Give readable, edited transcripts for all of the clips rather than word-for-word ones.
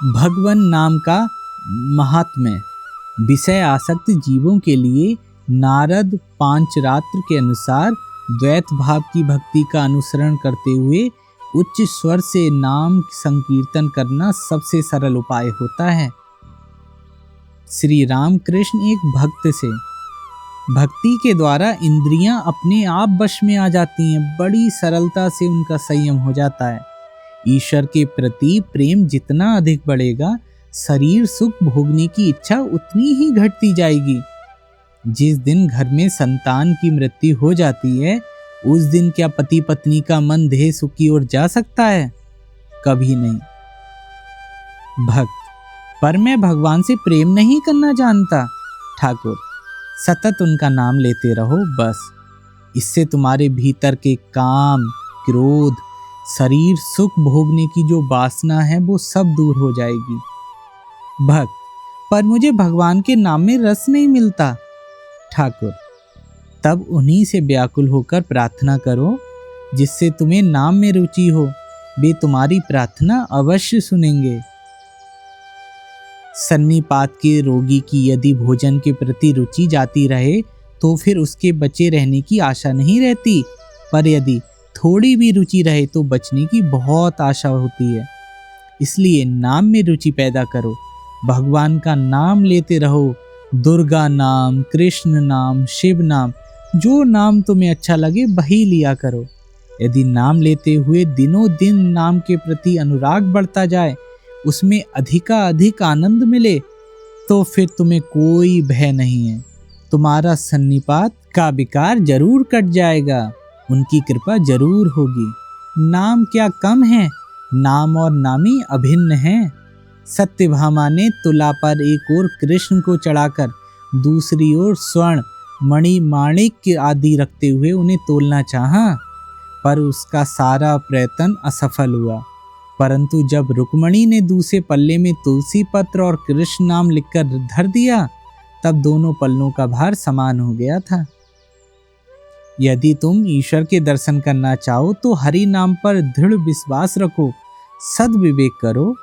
भगवान नाम का महात्म्य। विषय आसक्त जीवों के लिए नारद पांचरात्र के अनुसार द्वैत भाव की भक्ति का अनुसरण करते हुए उच्च स्वर से नाम संकीर्तन करना सबसे सरल उपाय होता है। श्री राम कृष्ण एक भक्त से भक्ति के द्वारा इंद्रियां अपने आप वश में आ जाती हैं, बड़ी सरलता से उनका संयम हो जाता है। ईश्वर के प्रति प्रेम जितना अधिक बढ़ेगा, शरीर सुख भोगने की इच्छा उतनी ही घटती जाएगी। जिस दिन घर में संतान की मृत्यु हो जाती है, उस दिन क्या पति पत्नी का मन देह सुख की ओर जा सकता है? कभी नहीं। भक्त, पर मैं भगवान से प्रेम नहीं करना जानता। ठाकुर, सतत उनका नाम लेते रहो बस। इससे तुम्हारे भीतर के काम, क्रोध, शरीर सुख भोगने की जो वासना है वो सब दूर हो जाएगी। भक्त, पर मुझे भगवान के नाम में रस नहीं मिलता। ठाकुर, तब उन्हीं से व्याकुल होकर प्रार्थना करो जिससे तुम्हें नाम में रुचि हो। वे तुम्हारी प्रार्थना अवश्य सुनेंगे। सन्निपात के रोगी की यदि भोजन के प्रति रुचि जाती रहे तो फिर उसके बचे रहने की आशा नहीं रहती, पर यदि थोड़ी भी रुचि रहे तो बचने की बहुत आशा होती है। इसलिए नाम में रुचि पैदा करो, भगवान का नाम लेते रहो। दुर्गा नाम, कृष्ण नाम, शिव नाम, जो नाम तुम्हें अच्छा लगे वही लिया करो। यदि नाम लेते हुए दिनों दिन नाम के प्रति अनुराग बढ़ता जाए, उसमें अधिक आनंद मिले, तो फिर तुम्हें कोई भय नहीं है। तुम्हारा सन्निपात का विकार जरूर कट जाएगा, उनकी कृपा जरूर होगी। नाम क्या कम है, नाम और नामी अभिन्न हैं। सत्यभामा ने तुला पर एक ओर कृष्ण को चढ़ाकर दूसरी ओर स्वर्ण, मणि, माणिक आदि रखते हुए उन्हें तोलना चाहा, पर उसका सारा प्रयत्न असफल हुआ। परंतु जब रुक्मणी ने दूसरे पल्ले में तुलसी पत्र और कृष्ण नाम लिखकर धर दिया, तब दोनों पल्लों का भार समान हो गया था। यदि तुम ईश्वर के दर्शन करना चाहो तो हरि नाम पर दृढ़ विश्वास रखो, सद्विवेक करो।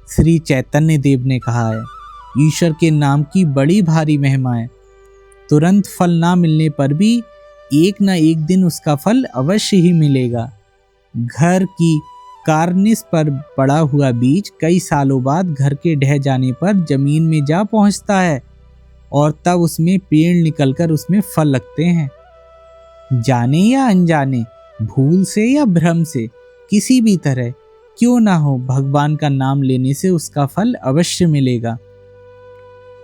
श्री चैतन्य देव ने कहा है, ईश्वर के नाम की बड़ी भारी महिमा है। तुरंत फल ना मिलने पर भी एक न एक दिन उसका फल अवश्य ही मिलेगा। घर की कार्निस पर पड़ा हुआ बीज कई सालों बाद घर के ढह जाने पर जमीन में जा पहुंचता है और तब उसमें पेड़ निकलकर उसमें फल लगते हैं। जाने या अनजाने, भूल से या भ्रम से, किसी भी तरह क्यों ना हो, भगवान का नाम लेने से उसका फल अवश्य मिलेगा।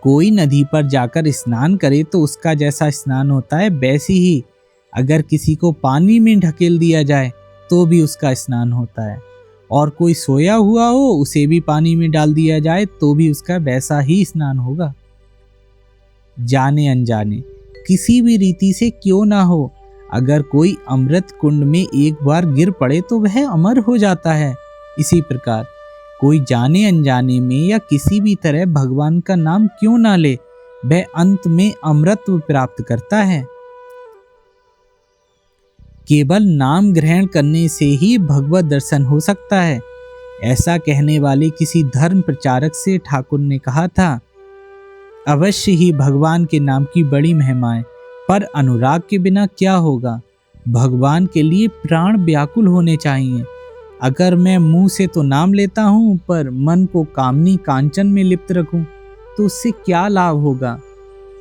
कोई नदी पर जाकर स्नान करे तो उसका जैसा स्नान होता है, वैसी ही अगर किसी को पानी में ढकेल दिया जाए तो भी उसका स्नान होता है। और कोई सोया हुआ हो, उसे भी पानी में डाल दिया जाए तो भी उसका वैसा ही स्नान होगा। जाने अनजाने, किसी भी रीति से क्यों ना हो, अगर कोई अमृत कुंड में एक बार गिर पड़े तो वह अमर हो जाता है। इसी प्रकार कोई जाने अनजाने में या किसी भी तरह भगवान का नाम क्यों ना ले, वह अंत में अमृतत्व प्राप्त करता है। केवल नाम ग्रहण करने से ही भगवत दर्शन हो सकता है, ऐसा कहने वाले किसी धर्म प्रचारक से ठाकुर ने कहा था। अवश्य ही भगवान के नाम की बड़ी महिमा है, पर अनुराग के बिना क्या होगा। भगवान के लिए प्राण व्याकुल होने चाहिए। अगर मैं मुंह से तो नाम लेता हूँ, पर मन को कामनी कांचन में लिप्त रखूं तो उससे क्या लाभ होगा।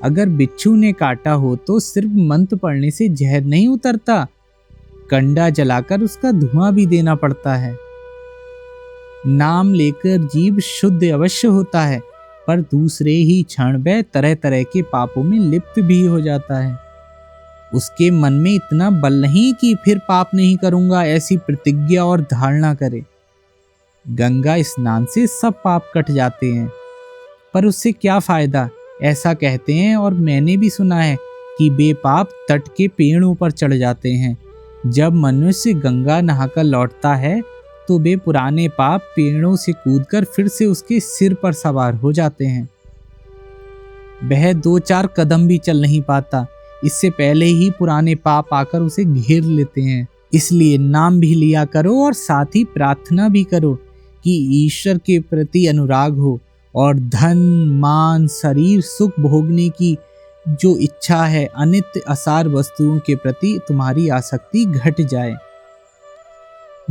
अगर बिच्छू ने काटा हो तो सिर्फ मंत्र पढ़ने से जहर नहीं उतरता, कंडा जलाकर उसका धुआं भी देना पड़ता है। नाम लेकर जीव शुद्ध अवश्य होता है, पर दूसरे ही क्षण वह तरह तरह के पापों में लिप्त भी हो जाता है। उसके मन में इतना बल नहीं कि फिर पाप नहीं करूंगा ऐसी प्रतिज्ञा और धारणा करे। गंगा स्नान से सब पाप कट जाते हैं, पर उससे क्या फायदा, ऐसा कहते हैं। और मैंने भी सुना है कि वे पाप तट के पेड़ों पर चढ़ जाते हैं। जब मनुष्य गंगा नहाकर लौटता है तो वे पुराने पाप पेड़ों से कूदकर फिर से उसके सिर पर सवार हो जाते हैं। वह 2-4 कदम भी चल नहीं पाता, इससे पहले ही पुराने पाप आकर उसे घेर लेते हैं। इसलिए नाम भी लिया करो और साथ ही प्रार्थना भी करो कि ईश्वर के प्रति अनुराग हो और धन मान शरीर सुख भोगने की जो इच्छा है, अनित्य असार वस्तुओं के प्रति तुम्हारी आसक्ति घट जाए।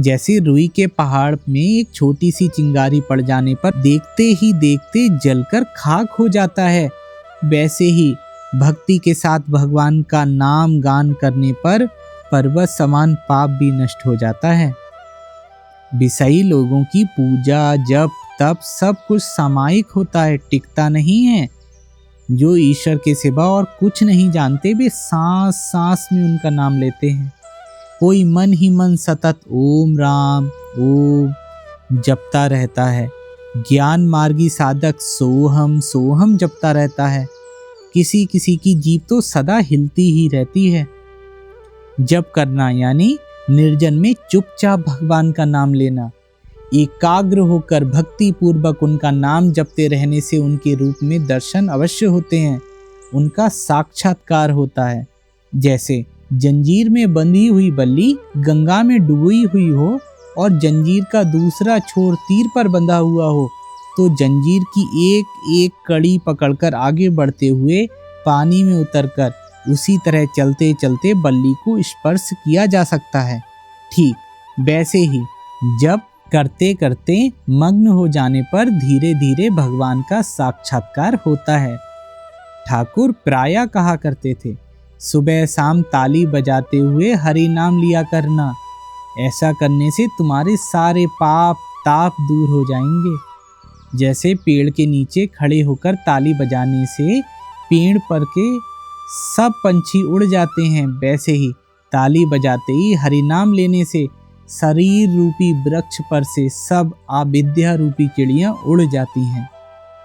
जैसे रुई के पहाड़ में एक छोटी सी चिंगारी पड़ जाने पर देखते ही देखते जलकर खाक हो जाता है, वैसे ही भक्ति के साथ भगवान का नाम गान करने पर पर्वत समान पाप भी नष्ट हो जाता है। विषयी लोगों की पूजा जप तप सब कुछ सामयिक होता है, टिकता नहीं है। जो ईश्वर के सिवा और कुछ नहीं जानते वे सांस सांस में उनका नाम लेते हैं। कोई मन ही मन सतत ओम राम ओम जपता रहता है। ज्ञान मार्गी साधक सोहम सोहम जपता रहता है। किसी किसी की जीभ तो सदा हिलती ही रहती है। जप करना यानी निर्जन में चुपचाप भगवान का नाम लेना। एकाग्र होकर भक्ति पूर्वक उनका नाम जपते रहने से उनके रूप में दर्शन अवश्य होते हैं, उनका साक्षात्कार होता है। जैसे जंजीर में बंधी हुई बल्ली गंगा में डूबी हुई हो और जंजीर का दूसरा छोर तीर पर बंधा हुआ हो, तो जंजीर की एक एक कड़ी पकड़कर आगे बढ़ते हुए पानी में उतरकर उसी तरह चलते चलते बल्ली को स्पर्श किया जा सकता है। ठीक वैसे ही जब करते करते मग्न हो जाने पर धीरे धीरे भगवान का साक्षात्कार होता है। ठाकुर प्रायः कहा करते थे, सुबह शाम ताली बजाते हुए हरि नाम लिया करना। ऐसा करने से तुम्हारे सारे पाप ताप दूर हो जाएंगे। जैसे पेड़ के नीचे खड़े होकर ताली बजाने से पेड़ पर के सब पंछी उड़ जाते हैं, वैसे ही ताली बजाते ही हरि नाम लेने से शरीर रूपी वृक्ष पर से सब अविद्या रूपी चिड़ियां उड़ जाती हैं।